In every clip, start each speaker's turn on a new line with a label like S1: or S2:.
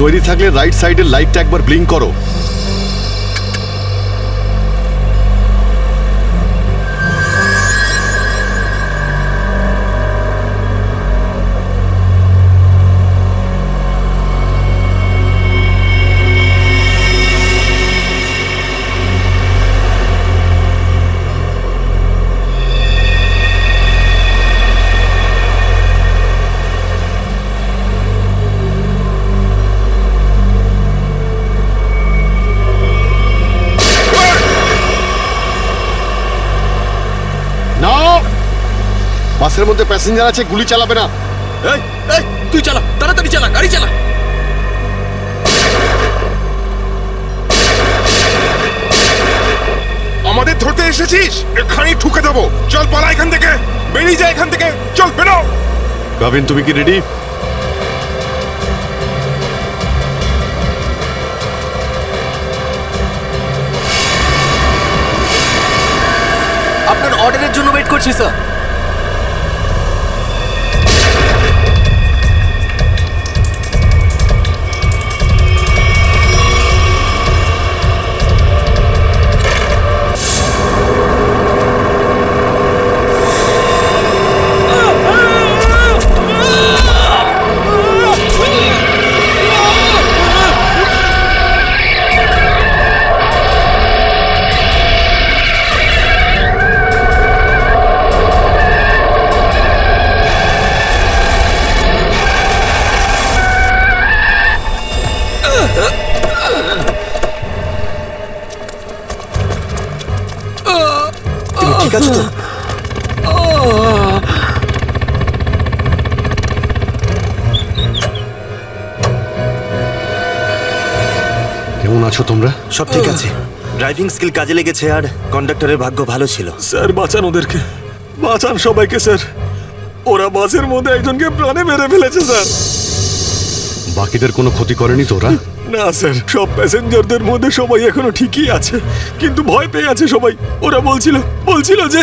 S1: তৈরি থাকলে রাইট সাইডের লাইটটা একবার ব্লিঙ্ক করো। বাসের মধ্যে প্যাসেঞ্জার আছে, গুলি চালাবে না।
S2: এই এই তুই চালা, তাড়াতাড়ি চালা, গাড়ি চালা।
S3: আমাদের ধরতে এসেছিস? এখানেই ঠুকে দেবো। চল পালা এখান থেকে, বেরিয়ে যা এখান থেকে, চল বেরো।
S1: গাভিন, তুমি কি রেডি?
S2: আপনার অর্ডারের জন্য ওয়েট করছি স্যার। ঠিক আছে তো?
S1: কেমন আছো তোমরা?
S4: সব ঠিক আছে, ড্রাইভিং স্কিল কাজে লেগেছে আর কন্ডাক্টরের ভাগ্য ভালো ছিল।
S5: স্যার বাঁচান ওদেরকে, বাঁচান সবাইকে স্যার। ওরা বাসের মধ্যে একজনকে প্রাণে মেরে ফেলেছে স্যার।
S1: বাকিদের কোনো ক্ষতি করেনি তো ওরা?
S5: না স্যার, সব প্যাসেঞ্জারদের মধ্যে সবাই এখনো ঠিকই আছে, কিন্তু ভয় পেয়ে আছে সবাই। ওরা বলছিল যে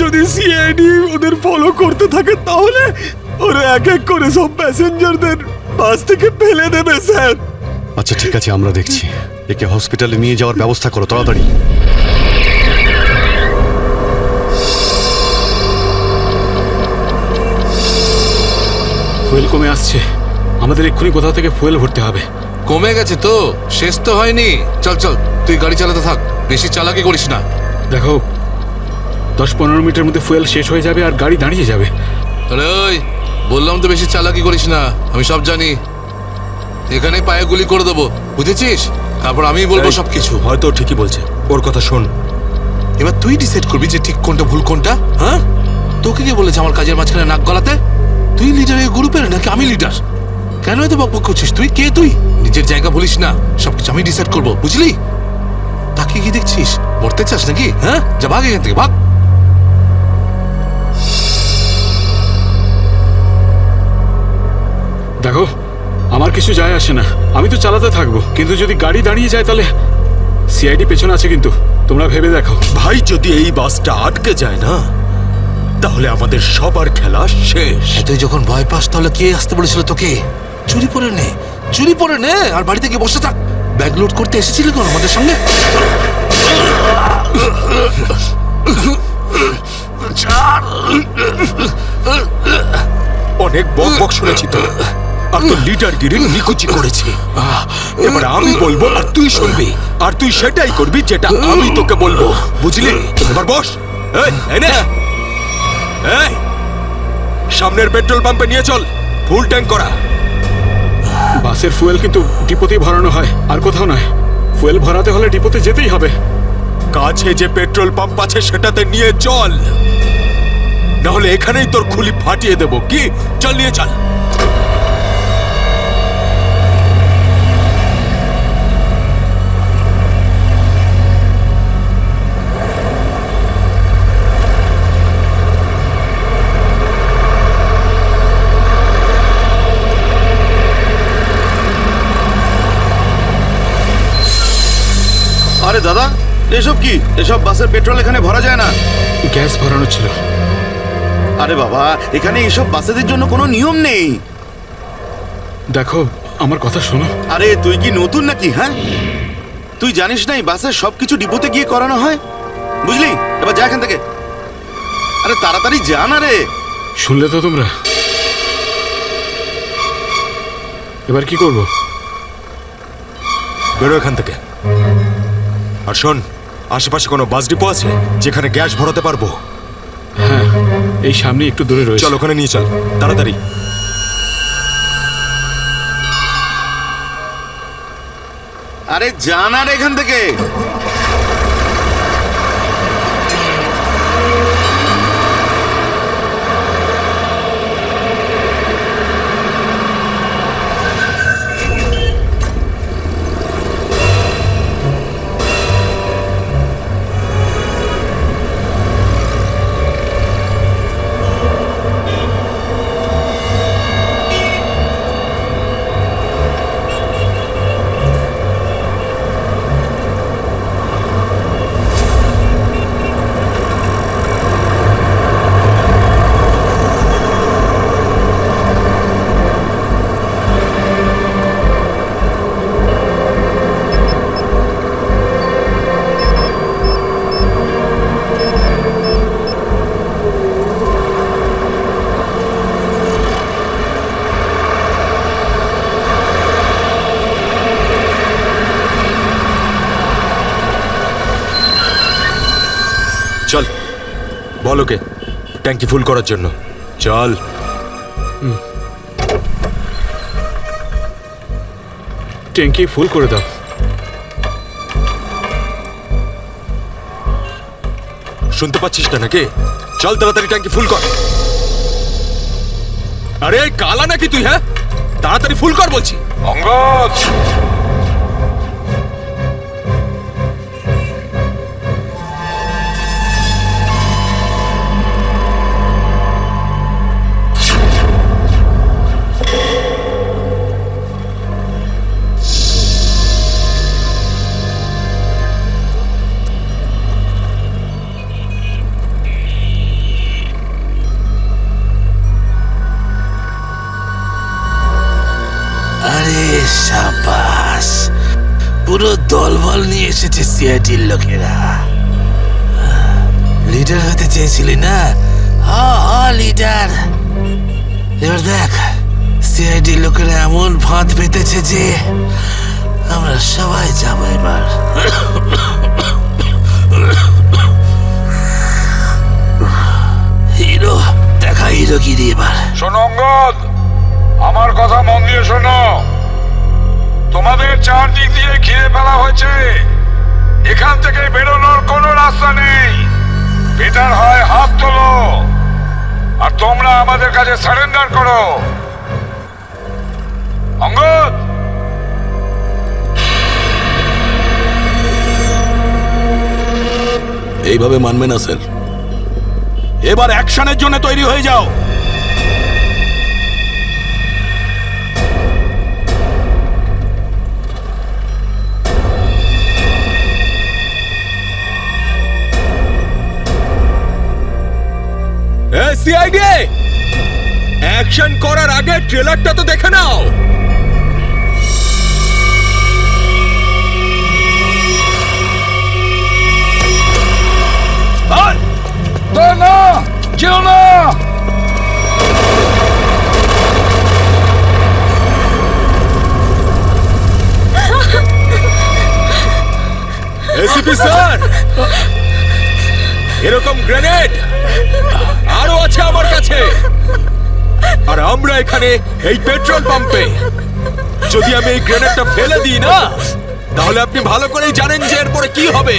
S5: যদি সিআইডি ওদের ফলো করতে থাকে তাহলে ওরা এক এক করে সব প্যাসেঞ্জারদের বাস থেকে ফেলে দেবে স্যার।
S1: আচ্ছা ঠিক আছে, আমরা দেখছি। একে হসপিটালে নিয়ে যাওয়ার ব্যবস্থা করো তাড়াতাড়ি।
S6: ফুয়েল কমে আসছে, আমাদের এক্ষুনি কোথাও থেকে ফুয়েল ভরতে হবে।
S7: কমে গেছে তো, শেষ তো হয়নি। চল চল, তুই গাড়ি চালাতে থাক, বেশি চালাকি করিস না।
S6: দেখো 10-15 মিনিটের মধ্যে ফুয়েল শেষ হয়ে যাবে আর গাড়ি দাঁড়িয়ে যাবে।
S7: আরে ওই বললাম তো বেশি চালাকি করিস না, আমি সব জানি। এখানে পায়ে গুলি করে দেবো, বুঝেছিস? তারপর আমিই বলবো সবকিছু।
S2: হয়তো ঠিকই বলছে, ওর কথা শোন।
S7: এবার তুই ডিসাইড করবি যে ঠিক কোনটা ভুল কোনটা। হ্যাঁ, তোকে কে বলেছে আমার কাজের মাঝখানে নাক গলাতে? তুই লিডার এই গ্রুপের নাকি আমি লিডার? কেন এত বকবক করছিস? তুই কে? তুই নিজের জায়গা বলিস না, সবকিছু আমি ডিসাইড করবো, বুঝলি? তাকে কি দেখছিস? মরতে চাস নাকি? হ্যাঁ, যা ভাগ এখান থেকে, ভাগ।
S6: দেখো আমার কিছু যায় আসে না, আমি তো চালাতে থাকবো, কিন্তু যদি গাড়ি দাঁড়িয়ে যায় তাহলে সিআইডি পেছনে আছে, কিন্তু তোমরা ভেবে দেখো।
S5: ভাই, যদি এই বাসটা আটকে যায় না তাহলে আমাদের সবার খেলা শেষ।
S7: তুই যখন ভয় পাস তাহলে কে আসতে বলেছিল তোকে? চুরি পরে নে আর বাড়িতে গিয়ে বসে থাক। ব্যাগ লোড করতে এসেছিলি কোন আমাদের সঙ্গে?
S5: অনেক বক শুনেছি তো, আর তোর লিডারগিরি নিকুচি করেছি। এবার আমি বলবো আর তুই শুনবি, আর তুই সেটাই করবি যেটা আমি তোকে বলবো, বুঝলি? এবার বস। এই সামনের পেট্রোল পাম্পে নিয়ে চল, ফুল ট্যাঙ্ক করা।
S6: বাসের ফুয়েল কিন্তু ডিপোতেই ভরানো হয়, আর কোথাও নয়। ফুয়েল ভরাতে হলে ডিপোতে যেতেই হবে।
S5: কাছে যে পেট্রোল পাম্প আছে সেটাতে নিয়ে চল, নাহলে এখানেই তোর খুলি ফাটিয়ে দেবো। কি? চল নিয়ে চল।
S4: আরে দাদা, এসব কি? এসব বাসের পেট্রোল এখানে ভরা যায় না।
S6: গ্যাস ভরানো ছিল।
S4: আরে বাবা, এখানে এসব বাসেদের জন্য কোনো নিয়ম নেই।
S6: দেখো আমার কথা শোনো।
S4: আরে তুই কি নতুন নাকি? হ্যাঁ, তুই জানিস না এই বাসের সবকিছু ডিপোতে গিয়ে করানো হয়, বুঝলি? এবার যা এখান থেকে, আরে তাড়াতাড়ি যা না রে।
S6: শুনলে তো তোমরা? এবার কি করব?
S3: বেরো এখান থেকে। আর শোন, আশেপাশে কোনো বাস ডিপো আছে যেখানে গ্যাস ভরাতে পারবো?
S6: হ্যাঁ, এই সামনে একটু দূরে রয়েছে।
S3: চল ওখানে নিয়ে চল তাড়াতাড়ি।
S4: আরে যা না রে এখান থেকে।
S3: চল, বল ওকে ট্যাঙ্কি ফুল করার জন্য। চল।
S6: ট্যাঙ্কি ফুল করে দাও।
S3: শুনতে পাচ্ছিস না নাকি? চল তাড়াতাড়ি ট্যাঙ্কি ফুল কর। আরে কালা নাকি তুই? হ্যাঁ, তাড়াতাড়ি ফুল কর বলছি।
S8: অঙ্গদ,
S7: আরে সাবাস, পুরো দলবল নিয়ে এসেছে সিআইডির লোকেরা। লিডার হতে চেয়েছিলি না? লিডার। এবার দেখ, সিআইডির লোকেরা এমন ফাঁদ পেতেছে যে আমরা সবাই যাবো এবার। হিরো দেখা, হিরোগিরি এবার।
S8: শোনো অঙ্গদ, আমার কথা মন দিয়ে শোনো। তোমাদের চারদিক দিয়ে ঘিরে ফেলা হয়েছে, এখান থেকে বেরোনোর কোনো রাস্তা নেই। বেটার হয় হাত তোলো আর তোমরা আমাদের কাছে সারেন্ডার করো। অঙ্গদ,
S5: এইভাবে মানবে না স্যার। এবার অ্যাকশনের জন্য তৈরি হয়ে যাও।
S3: সিআইডি, অ্যাকশন করার আগে ট্রেলারটা তো দেখে নাও।
S8: না, যেও না।
S3: এসিপি স্যার, এরকম গ্রেনেড আরো আছে আমার কাছে। আর আমরা এখানে এই পেট্রোল পাম্পে। যদি আমি এই গ্রেনেডটা ফেলে দিই না, তাহলে আপনি ভালো করেই জানেন যে এরপরে কি হবে।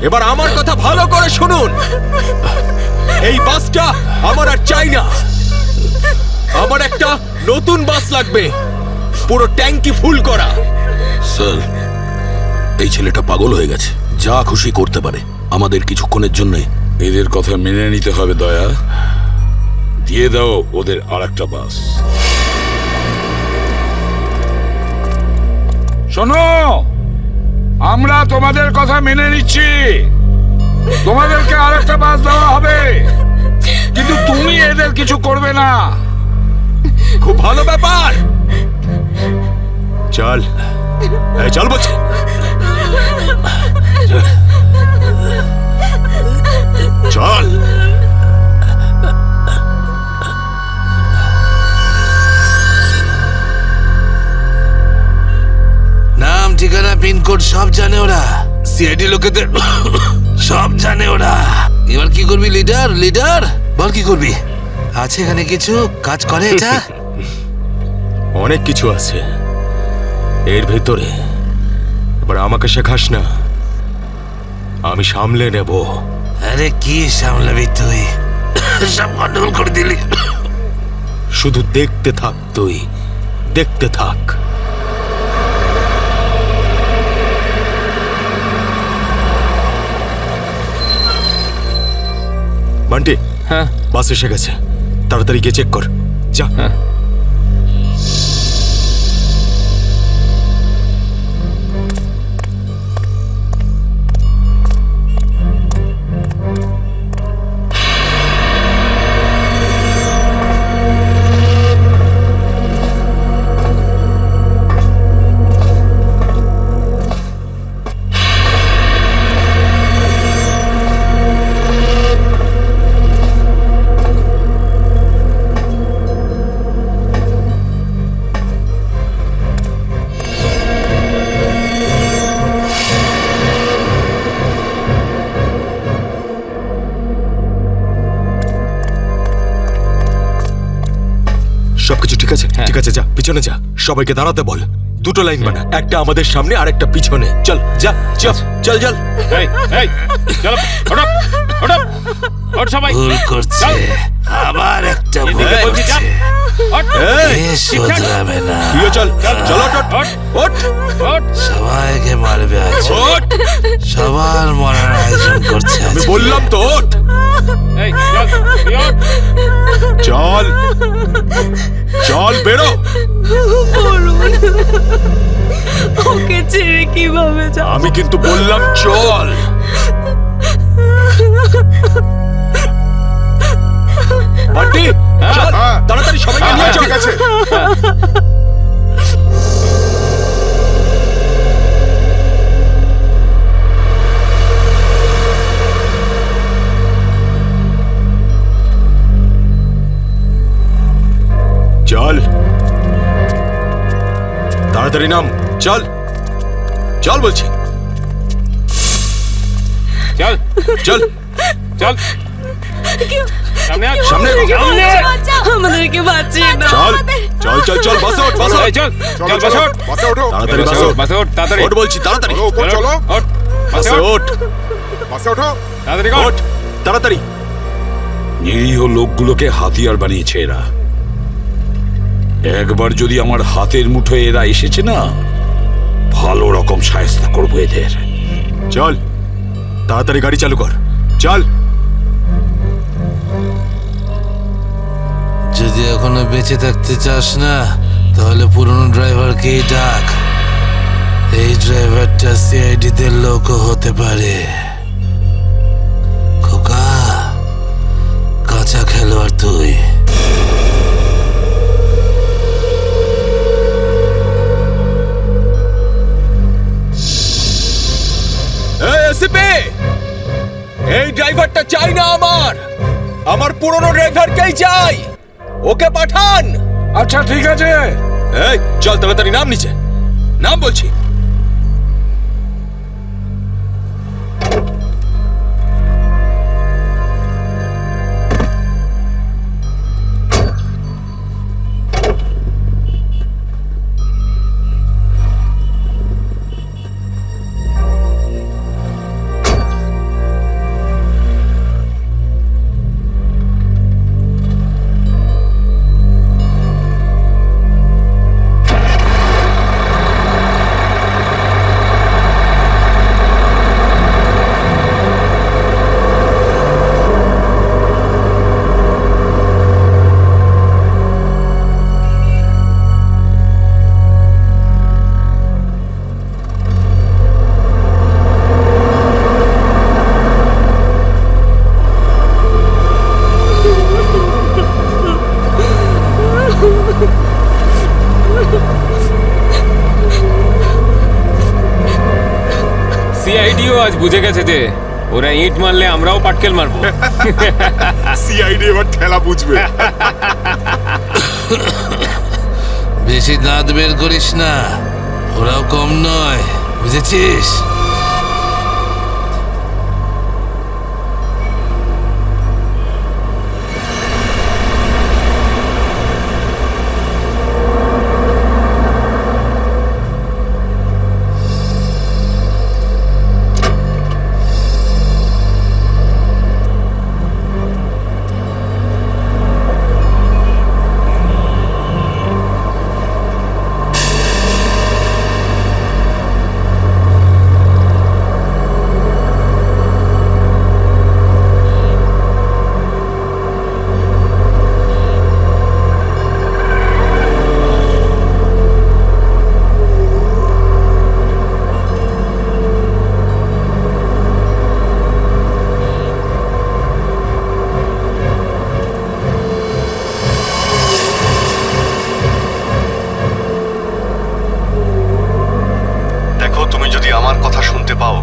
S3: এবার আমার কথা ভালো করে শুনুন। এই বাসটা আমার আর চাই না। আমার একটা নতুন বাস লাগবে, পুরো ট্যাঙ্কি ফুল করা।
S5: স্যার, এই ছেলেটা পাগল হয়ে গেছে, যা খুশি করতে পারে আমাদের কিছুক্ষণের জন্য।
S8: এদের কথা মেনে নিতে হবে দয়া। দিয়ে দাও ওদের আরেকটা বাস। শোনো, আমরা তোমাদের কথা মেনে নিচ্ছি, তোমাদেরকে আরেকটা বাস দেওয়া হবে, কিন্তু তুমি এদের কিছু করবে না।
S3: খুব ভালো ব্যাপার। চল, এই চল বলছি। চল।
S7: নাম ঠিকানা পিনকোড সব জানে ওরা, সিআইডি লোকেদের সব জানে ওরা। এবার কি করবি লিডার? লিডার বল কি করবি? আছে এখানে কিছু কাজ করে এটা?
S3: অনেক কিছু আছে এর ভেতরে। এবার আমাকে শেখাস না, আমি সামলে নেব।
S7: আরে কি সামলাবি তুই? সব গন্ডগোল করে দিলি।
S3: শুধু দেখতে থাক, তুই দেখতে থাক। বান্টি,
S2: হ্যাঁ
S3: বাস এসে গেছে, তাড়াতাড়ি গিয়ে চেক কর। যা। সবকিছু ঠিক আছে? ঠিক আছে, যা পিছনে যা, সবাইকে দাঁড়াতে বল। দুটো লাইন বানা, একটা আমাদের সামনে আর একটা পিছনে। চল যা, চল চল চল।
S6: এই এই চলো, ওঠো ওঠো ওঠ সবাই।
S7: ভুল করছে, আবার একটা ভুল
S6: এদিকে বলছি, যা।
S7: করছে।
S6: ওঠ
S7: এ শোধরাবে না।
S3: তুইও চল, চল ওঠ ওঠ ওঠ
S6: ওঠ।
S7: সবাইকে মারবে আজ,
S3: ওঠ।
S7: সবার মরার আয়োজন করছে আজ।
S3: আমি বললাম তো ওঠ।
S6: এই চল, তুই ওঠ।
S3: চল চল, বেরো।
S9: ওকে ছেড়ে কিভাবে যাব?
S3: আমি কিন্তু বললাম চল। বান্টি, চল, তাড়াতাড়ি সবাইকে নিয়ে চল।
S8: ঠিক আছে।
S3: চল, তাড়াতাড়ি নাম। চল চল বলছি।
S6: চল
S3: চল
S6: চল সামনে আয়,
S3: সামনে
S6: সামনে।
S9: আমাদেরকে বাঁচিয়ে না।
S3: চল চল চল চল, বাসে ওঠ, বাসে ওঠ।
S6: এই চল চল বাসে ওঠ।
S8: বাসে ওঠো।
S3: তাড়াতাড়ি বাসে ওঠ।
S6: বাসে ওঠ, তাড়াতাড়ি
S3: ওঠ বলছি, তাড়াতাড়ি
S8: চলো উপর চলো।
S6: ওঠ, বাসে
S3: বাসে
S6: ওঠ,
S3: ওঠ,
S8: বাসে ওঠো।
S6: তাড়াতাড়ি কর।
S3: ওঠ তাড়াতাড়ি।
S10: নিরীহ লোকগুলোকে হাতিয়ার বানিয়েছে এরা। একবার যদি আমার হাতের মুঠোয় এরা এসেছে না, ভালো রকম শায়েস্তা করবো এদের।
S3: চল তাড়াতাড়ি গাড়ি চালু কর। চল।
S7: যদি এখনো বেঁচে থাকতে চাস না, তাহলে পুরনো ড্রাইভারকেই ডাক। এই ড্রাইভারটা সিআইডি দের লোকও হতে পারে। খোকা, কাঁচা খেলোয়াড় তুই।
S3: এই ড্রাইভারটা চাই না আমার পুরনো ড্রাইভারকেই চাই। ওকে পাঠান।
S10: আচ্ছা ঠিক আছে।
S3: এই চল তাড়াতাড়ি নাম নিচে, নাম বলছি।
S11: আজ বুঝে গেছে যে ওরা ইট মারলে আমরাও পাটকেল মারবো।
S5: সিআইডি এবার ঠেলা বুঝবে।
S7: বেশি দাঁত বের করিস না, ওরাও কম নয়, বুঝেছিস?
S1: দেখো, তুমি যদি আমার কথা শুনতে পাও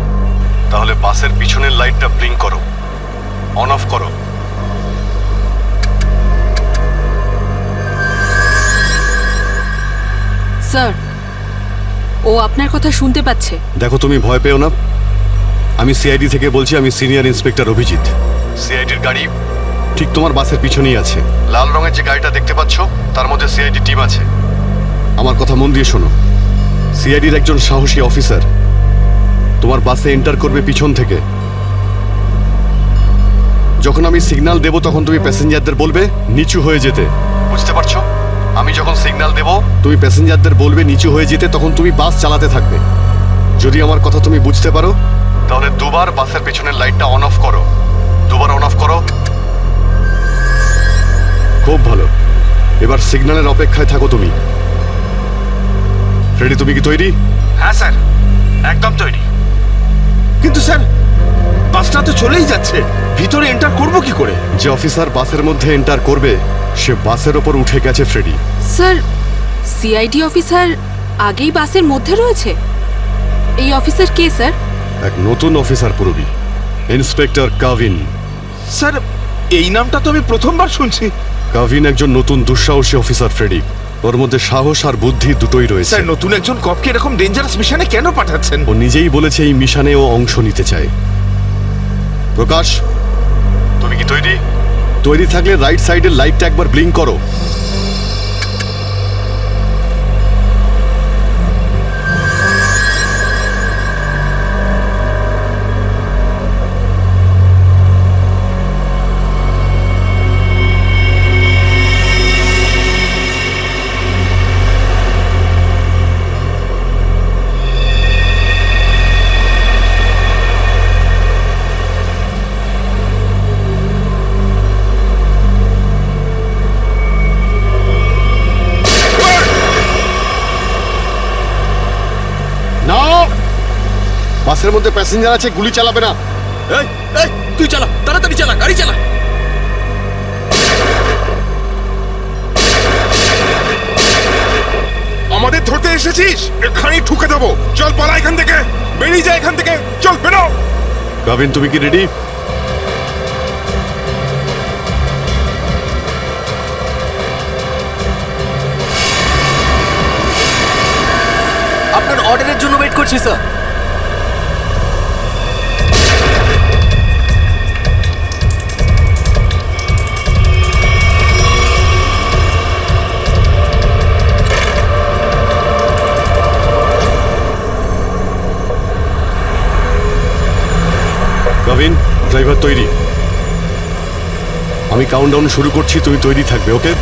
S1: তাহলে বাসের পিছনের লাইটটা ব্লিঙ্ক করো, অন অফ করো।
S9: স্যার, ও আপনার কথা শুনতে পাচ্ছে।
S1: দেখো, তুমি ভয় পেও না। আমি সিআইডি থেকে বলছি, আমি সিনিয়র ইন্সপেক্টর অভিজিৎ। সিআইডির গাড়ি ঠিক তোমার বাসের পিছনেই আছে। লাল রঙের যে গাড়িটা দেখতে পাচ্ছ তার মধ্যে সিআইডি টিম আছে। আমার কথা মন দিয়ে শোনো। সিআইডির একজন সাহসী অফিসার তোমার বাসে এন্টার করবে পিছন থেকে। যখন আমি সিগন্যাল দেব তখন তুমি প্যাসেঞ্জারদের বলবে নিচু হয়ে যেতে, বুঝতে পারছো? আমি যখন সিগন্যাল দেব তুমি প্যাসেঞ্জারদের বলবে নিচু হয়ে যেতে, তখন তুমি বাস চালাতে থাকবে। যদি আমার কথা তুমি বুঝতে পারো তাহলে দুবার বাসের পেছনের লাইটটা অন অফ করো। দুবার অন অফ করো। খুব ভালো। এবার সিগন্যালের অপেক্ষায় থাকো তুমি। ফ্রেডি, তুমি কি তৈরি?
S4: হ্যাঁ স্যার, একদম তৈরি। কিন্তু স্যার, বাসটা তো চলেই যাচ্ছে, ভিতরে এন্টার করব কি করে?
S1: যে অফিসার বাসের মধ্যে এন্টার করবে সে বাসের ওপর উঠে গেছে ফ্রেডি।
S9: স্যার, সিআইডি অফিসার আগেই বাসের মধ্যে রয়েছে। এই অফিসার কে স্যার?
S1: এক নতুন অফিসার পুরবি, ইন্সপেক্টর কাভিন।
S4: স্যার, এই নামটা তো আমি প্রথমবার শুনছি।
S1: কাভিন একজন নতুন দুঃসাহসী অফিসার ফ্রেডি। ওর মধ্যে সাহস আর বুদ্ধি দুটোই রয়েছে।
S4: স্যার, নতুন একজন কপকে এরকম ডেঞ্জারাস মিশনে কেন পাঠাচ্ছেন?
S1: ও নিজেই বলেছে এই মিশনে ও অংশ নিতে চায়। প্রকাশ, তুমি কি তৈরি? তৈরি থাকলে রাইট সাইডের লাইটটা একবার ব্লিঙ্ক করো। বাসের মধ্যে প্যাসেঞ্জার আছে, গুলি চালাবে না।
S2: এই এই তুই চালা, তাড়াতাড়ি চালা, গাড়ি চালা।
S5: আমাদের ধরতে এসেছিস? এখানেই ঠুকে দেবো। চল পালা এখান থেকে, বেরিয়ে যা এখান থেকে, চল বেরো।
S1: কাভিন, তুমি কি রেডি?
S2: আপনার অর্ডারের জন্য ওয়েট করছি স্যার।
S1: কাভিন, ড্রাইভার তৈরি। আমি কাউন্টডাউন শুরু করছি, তুমি তৈরি থাকবে। ওকে?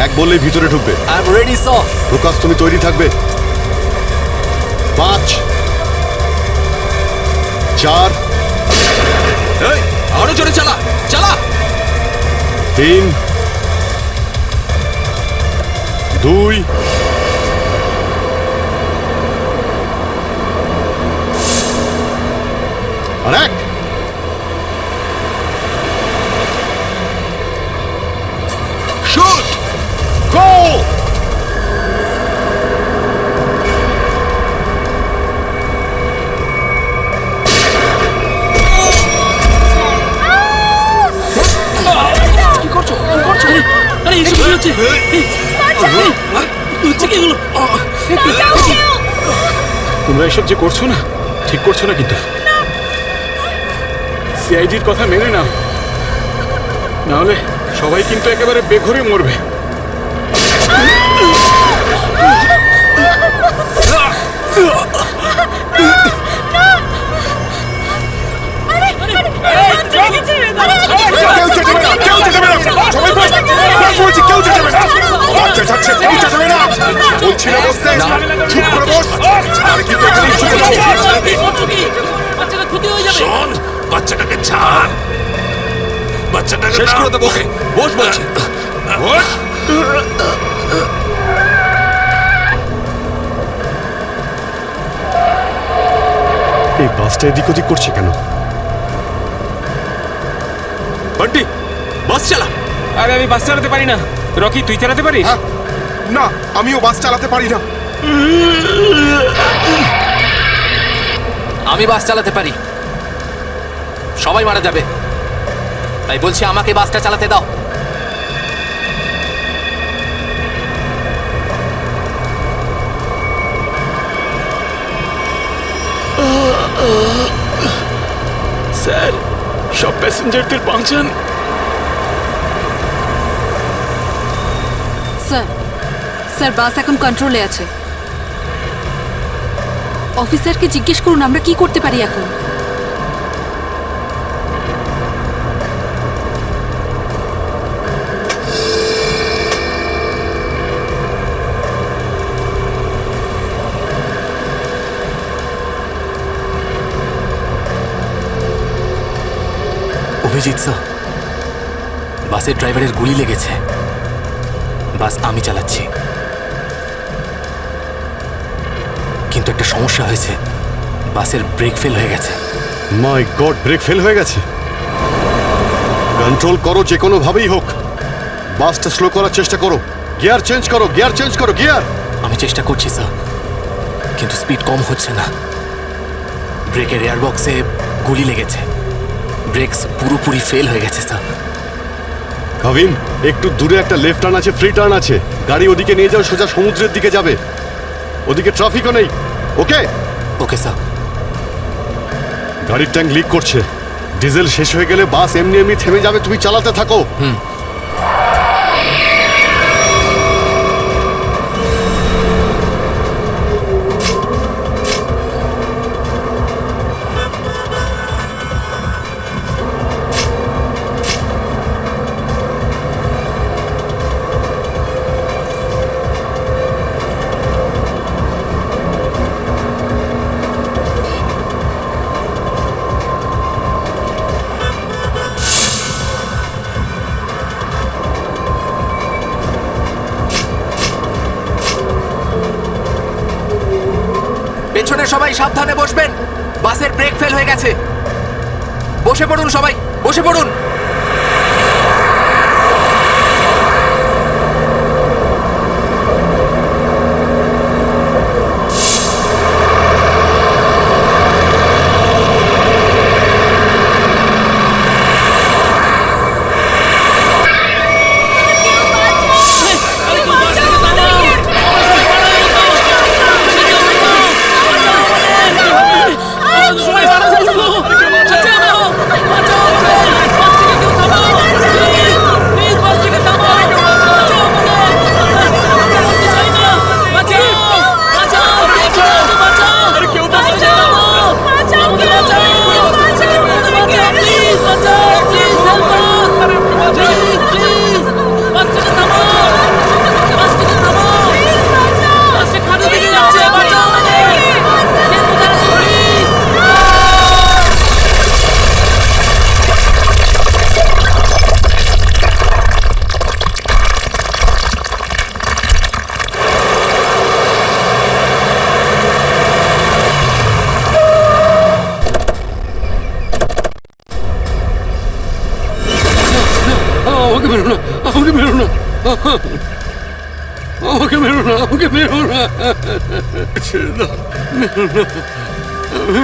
S1: এক বললেই ভিতরে ঢুকবে।
S2: I am ready sir.
S1: Prakash, তুমি তৈরি থাকবে। 5 4
S2: এই আরো জোরে চালা, চালা।
S1: 3 2 আর 1।
S5: শুট,
S1: গো!
S2: হচ্ছে হচ্ছে কি এগুলো?
S6: তোমরা এসব যে করছো না, ঠিক করছো না কিন্তু। সিআইডির কথা মেনে নাও, নাহলে সবাই কিন্তু একেবারে বেঘরে মরবে।
S2: বাচ্চাটা ক্ষতি হয়ে যাবে।
S7: শোন, বাচ্চাটাকে ছাড়, বাচ্চাটাকে
S3: শেষ করে দেবো ওকে। বস বলছি, বস।
S1: এই বাসটা এদিক ওদিক করছে কেন?
S3: বান্টি, বাস চালা।
S11: আরে আমি বাস চালাতে পারি না। রকি তুই চালাতে পারিস?
S5: না, আমিও বাস চালাতে পারি না।
S12: আমি বাস চালাতে পারি, সবাই মারা যাবে, তাই বলছি আমাকে বাসটা চালাতে দাও।
S6: স্যার, সব প্যাসেঞ্জারদের বাঁচান।
S9: স্যার, স্যার বাস এখন কন্ট্রোলে আছে। অফিসারকে জিজ্ঞেস করুন আমরা কি করতে পারি এখন।
S12: অভিজিৎ স্যার, বাসের ড্রাইভারের গুলি লেগেছে। বাস আমি চালাচ্ছি, কিন্তু একটা সমস্যা হয়েছে, বাসের ব্রেক ফেল হয়ে গেছে।
S1: মাই গড, ব্রেক ফেল হয়ে গেছে। কন্ট্রোল করো যে কোনো ভাবেই হোক, বাসটা স্লো করার চেষ্টা করো। গিয়ার চেঞ্জ করো, গিয়ার চেঞ্জ করো, গিয়ার।
S12: আমি চেষ্টা করছি স্যার, কিন্তু স্পিড কম হচ্ছে না। ব্রেকের এয়ার বক্সে গুলি লেগেছে, ব্রেকস পুরোপুরি ফেল হয়ে গেছে স্যার।
S1: ভাবিন, একটু দূরে একটা লেফট টার্ন আছে, ফ্রি টার্ন আছে। গাড়ি ওদিকে নিয়ে যাও, সোজা সমুদ্রের দিকে যাবে। ওদিকে ট্রাফিকও নেই। ওকে
S12: ওকে স্যার।
S1: গাড়ির ট্যাঙ্ক লিক করছে, ডিজেল শেষ হয়ে গেলে বাস এমনি এমনি থেমে যাবে। তুমি চালাতে থাকো।
S12: পেছনে সবাই সাবধানে বসবেন, বাসের ব্রেক ফেল হয়ে গেছে। বসে পড়ুন সবাই, বসে পড়ুন।
S2: আমাকে মেরো না, আমাকে মেরো না, ছেড়ে দাও, মেরো না,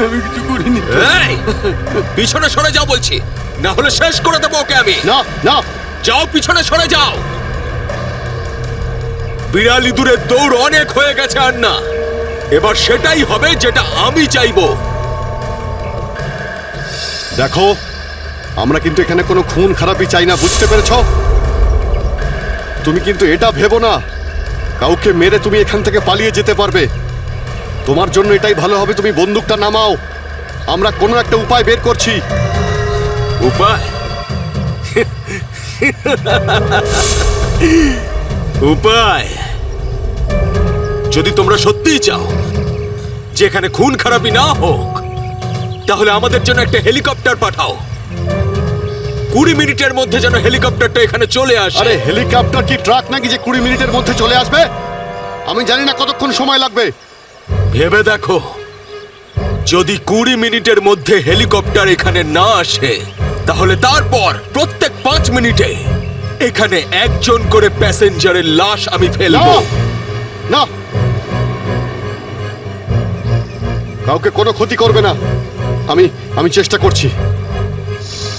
S2: আমি কিছু করিনি।
S3: এই, পিছনে সরে যাও বলছি, না হলে শেষ করে দেবো ওকে আমি।
S1: না না,
S3: যাও, পিছনে সরে যাও। বিড়াল ইঁদুরের দৌড় অনেক হয়ে গেছে আর না। এবার সেটাই হবে যেটা আমি চাইবো।
S1: দেখো, আমরা কিন্তু এখানে কোনো খুন খারাপি চাই না, বুঝতে পেরেছো? তুমি কিন্তু এটা ভেবো না কাউকে মেরে তুমি এখান থেকে পালিয়ে যেতে পারবে। তোমার জন্য এটাই ভালো হবে তুমি বন্দুকটা নামাও। আমরা কোনো একটা উপায় বের করছি।
S3: উপায়? উপায়? যদি তোমরা সত্যিই চাও যেখানে খুন খারাপি না হোক, তাহলে আমাদের জন্য একটা হেলিকপ্টার পাঠাও। 20 মিনিটের মধ্যে যেন হেলিকপ্টারটা এখানে চলে আসে।
S1: আরে হেলিকপ্টার কি ট্রাক নাকি যে 20 মিনিটের মধ্যে চলে আসবে? আমি জানি না কতক্ষণ সময় লাগবে।
S3: ভেবে দেখো, যদি 20 মিনিটের মধ্যে হেলিকপ্টার এখানে না আসে, তাহলে তারপর প্রত্যেক 5 মিনিটে এখানে একজন করে প্যাসেঞ্জারের লাশ আমি ফেলবো।
S1: না, কাউকে কোনো ক্ষতি করবে না। আমি চেষ্টা করছি।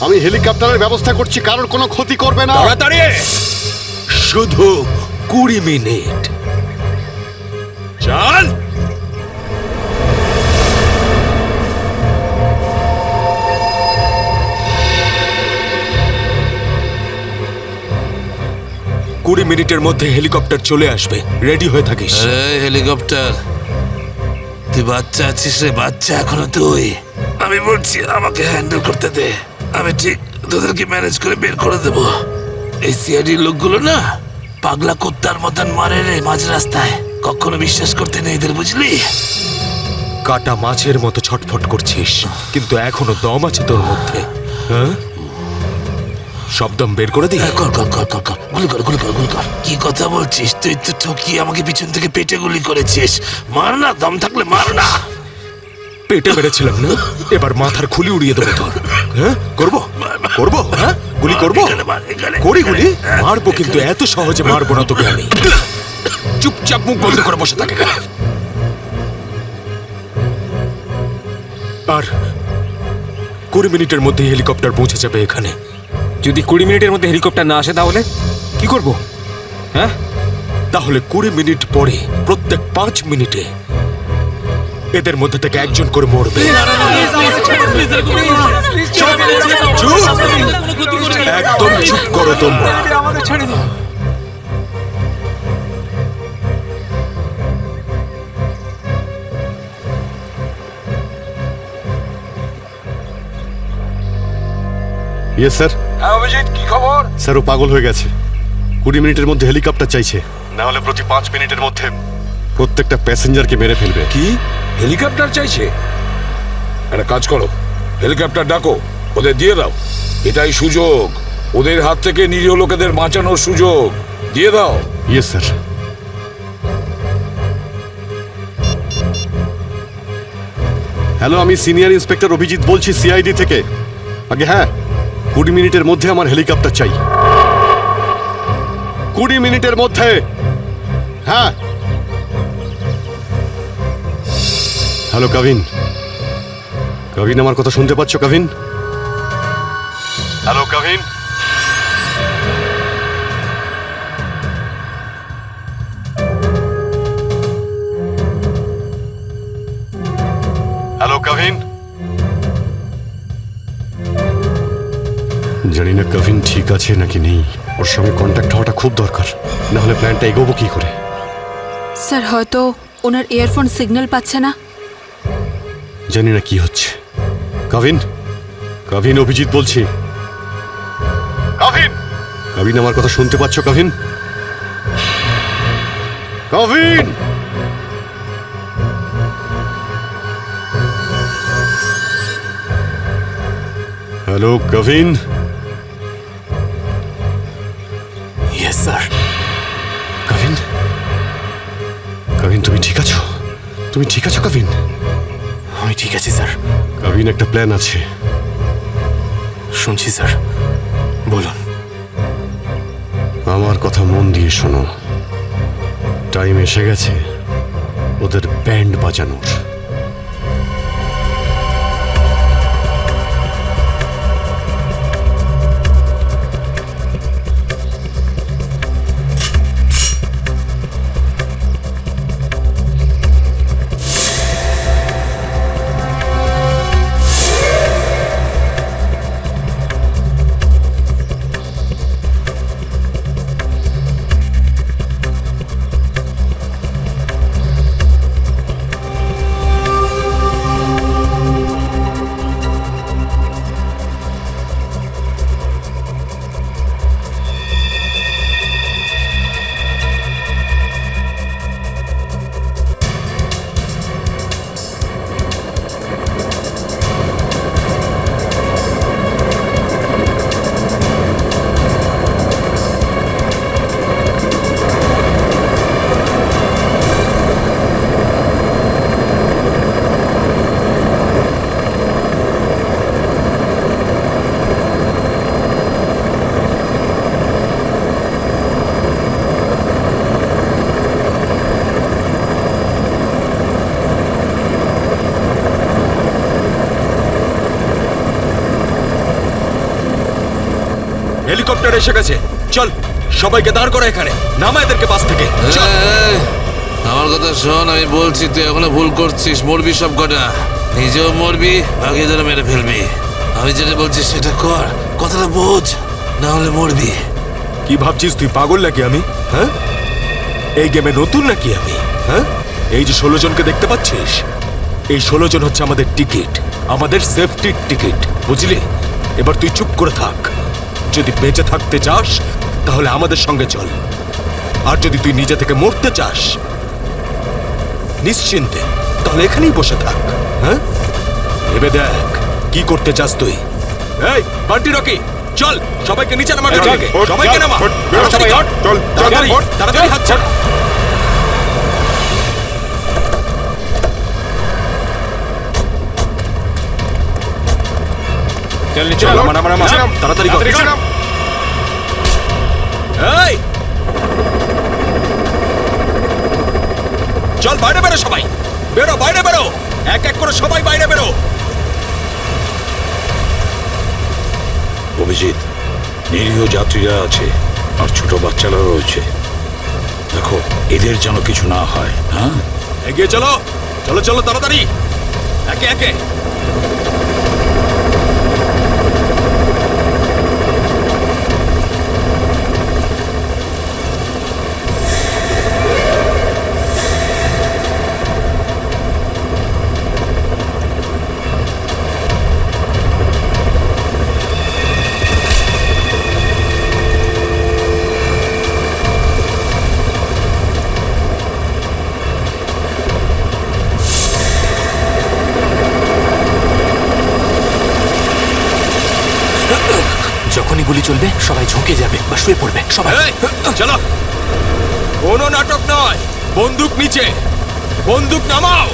S1: আমি হেলিকপ্টারের ব্যবস্থা করছি, কারোর কোনো ক্ষতি করবে না।
S3: তাড়াতাড়ি, শুধু 20 মিনিট। চল। কুড়ি মিনিটের মধ্যে হেলিকপ্টার চলে আসবে, রেডি হয়ে থাকিস।
S7: আরে হেলিকপ্টার, তুই বাচ্চা আছিস রে, বাচ্চা এখনো তুই। আমি বলছি আমাকে হ্যান্ডেল করতে দে, আমি ঠিক তোদেরকে ম্যানেজ করে বের করে দেবো। এই সিআইডির লোকগুলো না পাগলা কুত্তার মতন মারে রে মাঝ রাস্তায়, কখনো বিশ্বাস করতে নেই এদের, বুঝলি?
S3: কাটা মাছের মতো ছটফট করছিস, কিন্তু এখনো দম আছে তোর মধ্যে। হ্যাঁ, সব দম বের করে দি।
S7: কর কর কর কর কর, গুলি কর গুলি কর গুলি কর। কি কথা বলছিস? তুই তো ঠকিয়ে আমাকে পিছন থেকে পেটে গুলি করেছিস। মার না, দম থাকলে মার না।
S3: পেটে মেরেছিলাম না, এবার মাথার খুলি উড়িয়ে দেবো তোর। হ্যাঁ, করবো করবো, হ্যাঁ গুলি করবো, করি গুলি মারবো, কিন্তু এত সহজে মারবো না তোকে আমি। চুপচাপ মুখ বন্ধ করে বসে থাকে। আর 20 মিনিটের মধ্যে হেলিকপ্টার পৌঁছে যাবে এখানে।
S11: যদি 20 মিনিটের মধ্যে হেলিকপ্টার না আসে তাহলে কি করব? হ্যাঁ,
S3: তাহলে 20 মিনিট পরে প্রত্যেক 5 মিনিটে এদের মধ্যে থেকে একজন করে মরবে। একদম চুপ করো তোমরা।
S1: Yes sir.
S8: হ্যাঁ অভিজিৎ, কি খবর?
S1: স্যার, ও পাগল হয়ে গেছে। 20 মিনিটের মধ্যে হেলিকপ্টার চাইছে, না হলে প্রতি 5 মিনিটের মধ্যে প্রত্যেকটা প্যাসেঞ্জারকে মেরে ফেলবে।
S10: কি হেলিকপ্টার চাইছে? একটা কাজ করো, হেলিকপ্টার ডাকো, ওদের দিয়ে দাও। এটাই সুযোগ, ওদের হাত থেকে নিরীহ লোকেদের বাঁচানোর সুযোগ। দিয়ে দাও।
S1: Yes sir. হ্যালো, আমি সিনিয়র ইন্সপেক্টর অভিজিৎ বলছি সিআইডি থেকে। আগে হ্যাঁ, 20 মিনিটের মধ্যে আমার হেলিকপ্টার চাই। 20 মিনিটের মধ্যে। হ্যাঁ। হ্যালো কাভিন, কাভিন আমার কথা শুনতে পাচ্ছ কাভিন? হ্যালো কাভিন। হ্যালো কাভিন। জানি না কাভিন ঠিক আছে নাকি নেই, ওর সঙ্গে কন্ট্যাক্ট হওয়াটা খুব দরকার, না হলে প্ল্যানটা এগোবো কি করে।
S9: স্যার, হয়তো ওনার ইয়ারফোন সিগন্যাল পাচ্ছে না।
S1: জানি না কি হচ্ছে। কাভিন, কাভিন অভিজিৎ বলছি। কাভিন, কাভিন আমার কথা শুনতে পাচ্ছ Kavin? Kavin. Hello Kavin.
S12: Yes sir.
S1: Kavin, Kavin তুমি ঠিক আছো? তুমি ঠিক আছো কাভিন?
S12: আমি ঠিক আছি স্যার।
S1: কাভিন, একটা প্ল্যান আছে।
S12: শুনছি স্যার, বলুন।
S1: আমার কথা মন দিয়ে শোনো। টাইম এসে গেছে ওদের ব্যান্ড বাজানোর।
S3: হেলিকপ্টার এসে গেছে। চল সবাইকে দাঁড় করা এখানে, নামা এদেরকে বাস থেকে। চল।
S7: এই, আমার কথা শোন, আমি বলছি তুই এখনো ভুল করছিস। মরবি সব কটা, নিজেও মরবি, বাকিদেরও মেরে ফেলবি। আমি যেটা বলছি সেটা কর, কথাটা বোঝ, না হলে মরবি।
S3: কি ভাবছিস তুই পাগল নাকি আমি? হ্যাঁ, এই গেমে নতুন নাকি আমি? হ্যাঁ, এই যে 16 জনকে দেখতে পাচ্ছিস, এই 16 জন হচ্ছে আমাদের টিকিট, আমাদের সেফটির টিকিট, বুঝলি? এবার তুই চুপ করে থাক। যদি বেঁচে থাকতে চাস তাহলে আমাদের সঙ্গে চল, আর যদি তুই নিজে থেকে মরতে চাস নিশ্চিন্তে, তাহলে এখানেই বসে থাক। হ্যাঁ, ভেবে দেখ কি করতে চাস তুই। এই বান্টি রকি, চল সবাইকে নিচে নামা, সবাইকে নামা, তাড়াতাড়ি কর, তাড়াতাড়ি তাড়াতাড়ি হাত ছাড়।
S11: চল নিচে
S3: নামা, নামা, নামা, তাড়াতাড়ি কর। এই চল বাইরে বেরো, সবাই বেরো, বাইরে বেরো, এক এক করে সবাই বাইরে বেরো।
S10: অভিজিৎ, নিরীহ যাত্রীরা আছে আর ছোট বাচ্চারা রয়েছে, দেখো এদের যেন কিছু না হয়। হ্যাঁ,
S3: এগিয়ে চলো, চলো চলো তাড়াতাড়ি, একে একে।
S12: যখনই গুলি চলবে সবাই ঝুঁকে যাবে বা শুয়ে পড়বে সবাই।
S3: এই, চলো, কোনো নাটক নয়, বন্দুক নিচে, বন্দুক নামাও।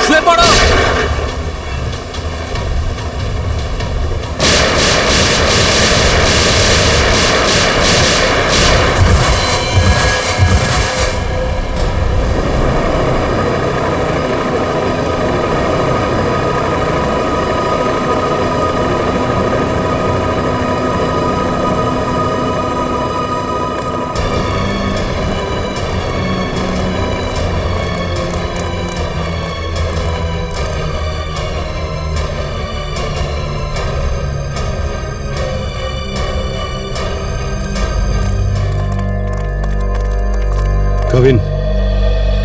S12: শুয়ে পড়ো।
S1: কাবিন,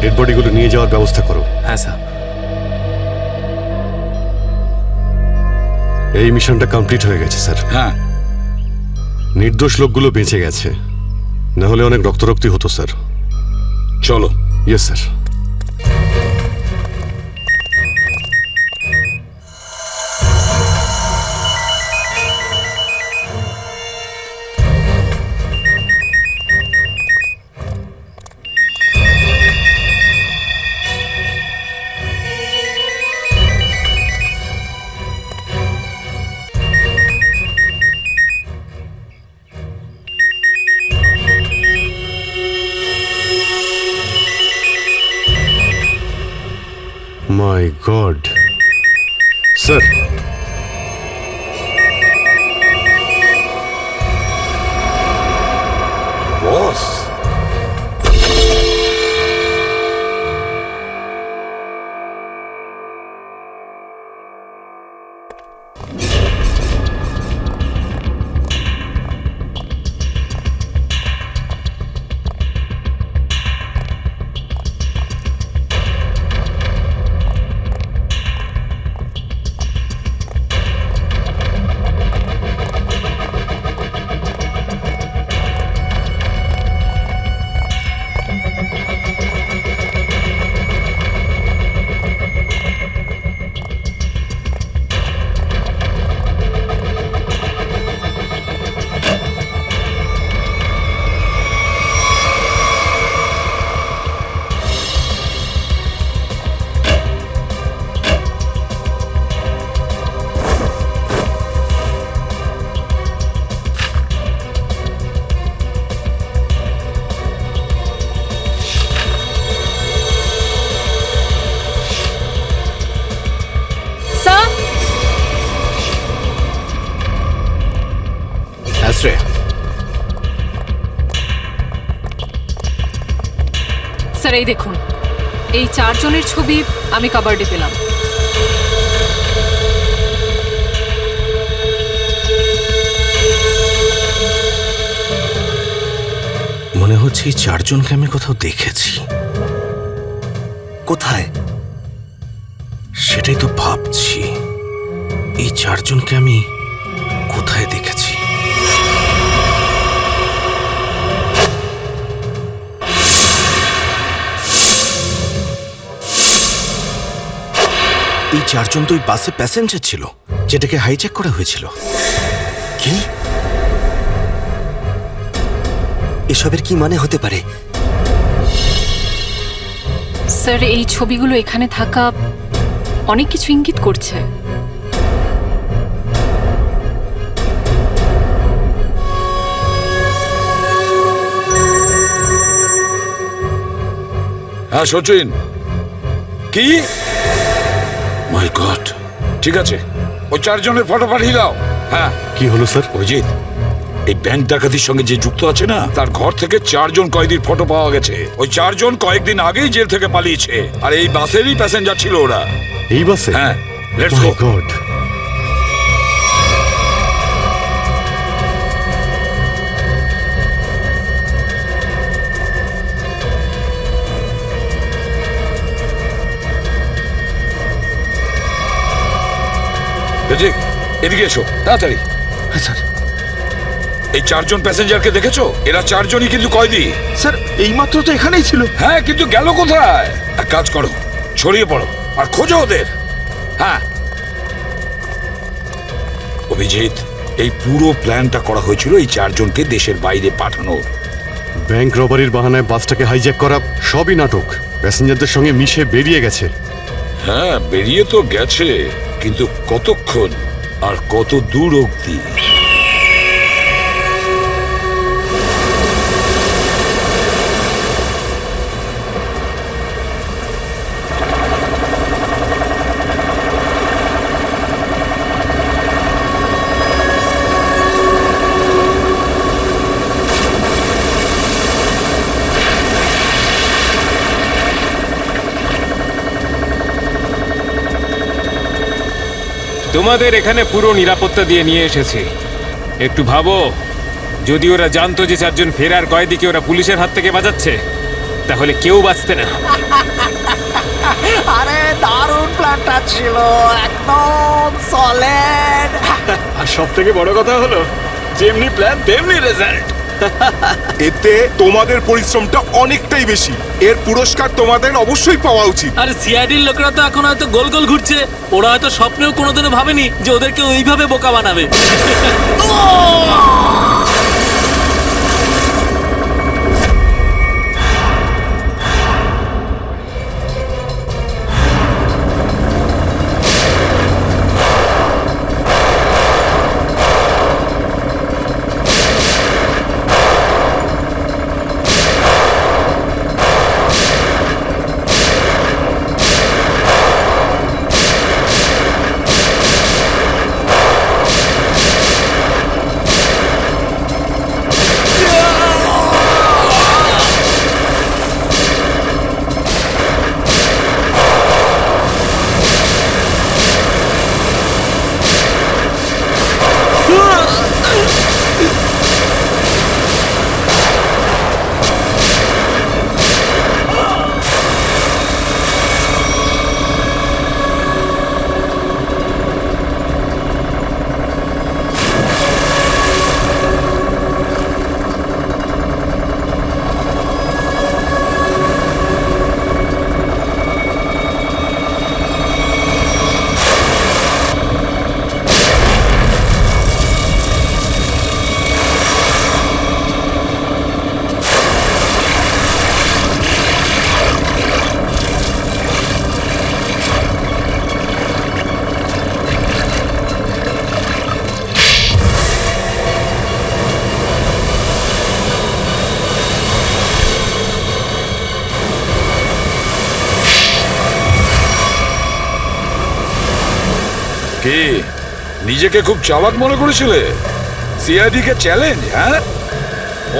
S1: ডেড বডিগুলো নিয়ে যাওয়ার ব্যবস্থা করো।
S12: হ্যাঁ স্যার।
S1: এই মিশনটা কমপ্লিট হয়ে গেছে স্যার।
S10: হ্যাঁ,
S1: নির্দোষ লোকগুলো বেঁচে গেছে, না হলে অনেক রক্তরক্তি হতো স্যার।
S10: চলো।
S1: Yes sir. My god sir,
S10: boss,
S12: x-ray.
S9: Sir এই দেখুন, এই 4 জনের ছবি আমি কাবার্ডে পেলাম।
S12: মনে হচ্ছে এই 4 জনকে আমি কোথাও দেখেছি।
S4: কোথায়?
S12: সেটাই তো ভাবছি, এই 4 জনকে আমি কোথায় দেখেছি। এই 4 জন তো ওই বাসে প্যাসেঞ্জার ছিল যেটাকে হাইজ্যাক করা হয়েছিল।
S4: কি? এসবের কি মানে হতে পারে?
S9: স্যার এই ছবিগুলো এখানে থাকা অনেক কিছু ইঙ্গিত করছে।
S10: হ্যাঁ সচিন, কি? মাই গড, ঠিক আছে, ওই 4 জনের ফটো পাঠিয়ে দাও। হ্যাঁ,
S1: কি হলো স্যার?
S10: অভিজিৎ, এই ব্যাংক ডাকাতির সঙ্গে যে যুক্ত আছে না, তার ঘর থেকে 4 জন কয়েদির ফটো পাওয়া গেছে। ওই 4 জন কয়েকদিন আগেই জেল থেকে পালিয়েছে, আর এই বাসেরই প্যাসেঞ্জার ছিল ওরা।
S1: এই বাসে?
S10: হ্যাঁ, let's
S1: my
S10: go.
S1: God.
S10: Abhijit, এদিকে এসো তাড়াতাড়ি।
S4: স্যার,
S10: এই 4 জন প্যাসেঞ্জারকে দেখেছো? এরা 4 জনই কিন্তু কয়েদি।
S4: স্যার এইমাত্র তো এখানেই ছিল।
S10: হ্যাঁ, কিন্তু গেল কোথায়? এক কাজ করো, ছড়িয়ে পড়ো আর খোঁজো ওদের। হ্যাঁ অভিজিৎ, এই পুরো প্ল্যানটা করা হয়েছিল এই 4 জনকে দেশের বাইরে পাঠানোর।
S1: ব্যাংক রবারির বাহানায় বাসটাকে হাইজ্যাক করা সবই নাটক। প্যাসেঞ্জারদের সঙ্গে মিশে বেরিয়ে গেছে।
S10: হ্যাঁ, বেরিয়ে তো গেছে, কিন্তু কতক্ষণ আর কত দূর অবধি?
S11: তোমাদের এখানে পুরো নিরাপত্তা দিয়ে নিয়ে এসেছি। একটু ভাবো, যদি ওরা জানতো যে 4 জন ফেরার কয়েদিকে ওরা পুলিশের হাত থেকে বাঁচাচ্ছে, তাহলে কেউ বাঁচতে না।
S13: আরে দারুণ প্ল্যানটা ছিল, একদম সলিড।
S6: আর সব থেকে বড় কথা হলো, যেমনি প্ল্যান তেমনি রেজাল্ট।
S5: এতে তোমাদের পরিশ্রমটা অনেকটাই বেশি। এর পুরস্কার তোমাদের অবশ্যই পাওয়া উচিত।
S13: আরে সিআইডির লোকেরা তো এখন হয়তো গোল গোল ঘুরছে। ওরা হয়তো স্বপ্নেও কোনোদিনও ভাবেনি যে ওদেরকে ওইভাবে বোকা বানাবে।
S10: কি নিজেকে খুব চালাক মনে করেছিলে? সিআইডি কে চ্যালেঞ্জ, হ্যাঁ?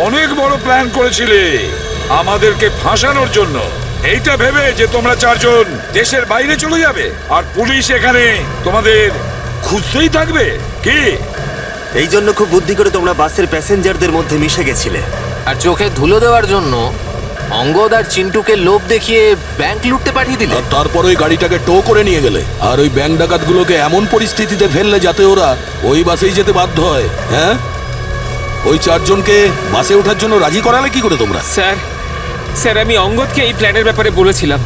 S10: অনেক বড় প্ল্যান করেছিলে আমাদেরকে ফাঁসানোর জন্য। এইটা ভেবে যে তোমরা চারজন দেশের বাইরে চলে যাবে আর পুলিশ এখানে তোমাদের খুঁজতেই থাকবে কি?
S14: এই জন্য খুব বুদ্ধি করে তোমরা বাসের প্যাসেঞ্জারদের মধ্যে মিশে গেছিলে।
S12: আর চোখে ধুলো দেওয়ার জন্য অঙ্গদ আর চিন্টুকে লোভ দেখিয়ে ব্যাংক লুটতে পাঠিয়ে দিলে।
S7: আর তারপর ওই গাড়িটাকে টো করে নিয়ে গেলে আর ওই ব্যাংক ডাকাতগুলোকে এমন পরিস্থিতিতে ফেললে যাতে ওরা ওই বাসেই যেতে বাধ্য হয়। হ্যাঁ, ওই চারজনকে বাসে ওঠার জন্য রাজি করালে কি করে তোমরা?
S11: স্যার আমি অঙ্গদকে এই প্ল্যানের ব্যাপারে বলেছিলাম।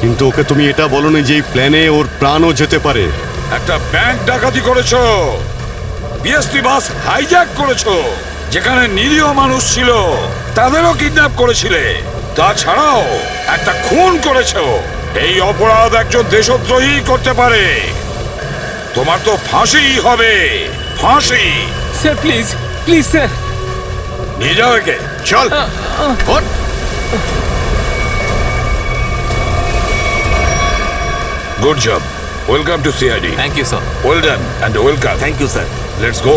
S1: কিন্তু ওকে তুমি এটা বলোনি যে এই প্ল্যানে ওর প্রাণও যেতে পারে।
S10: একটা ব্যাংক ডাকাতি করেছো, বিএসটি বাস হাইজ্যাক করেছো, যেখানে নিরীহ মানুষ ছিল তাদেরও কিডন্যাপ করেছিলে, তাছাড়াও একটা খুন করেছো। এই অপরাধ একজন দেশদ্রোহী করতে পারে। তোমার তো ফাঁসি হবে, ফাঁসি।
S11: স্যার প্লিজ প্লিজ স্যার,
S10: নিয়ে যাও একে।
S1: চল ওঠ।
S10: Good job. Welcome to CID.
S12: Thank you sir.
S10: Well done and welcome.
S14: Thank you sir.
S10: Let's go.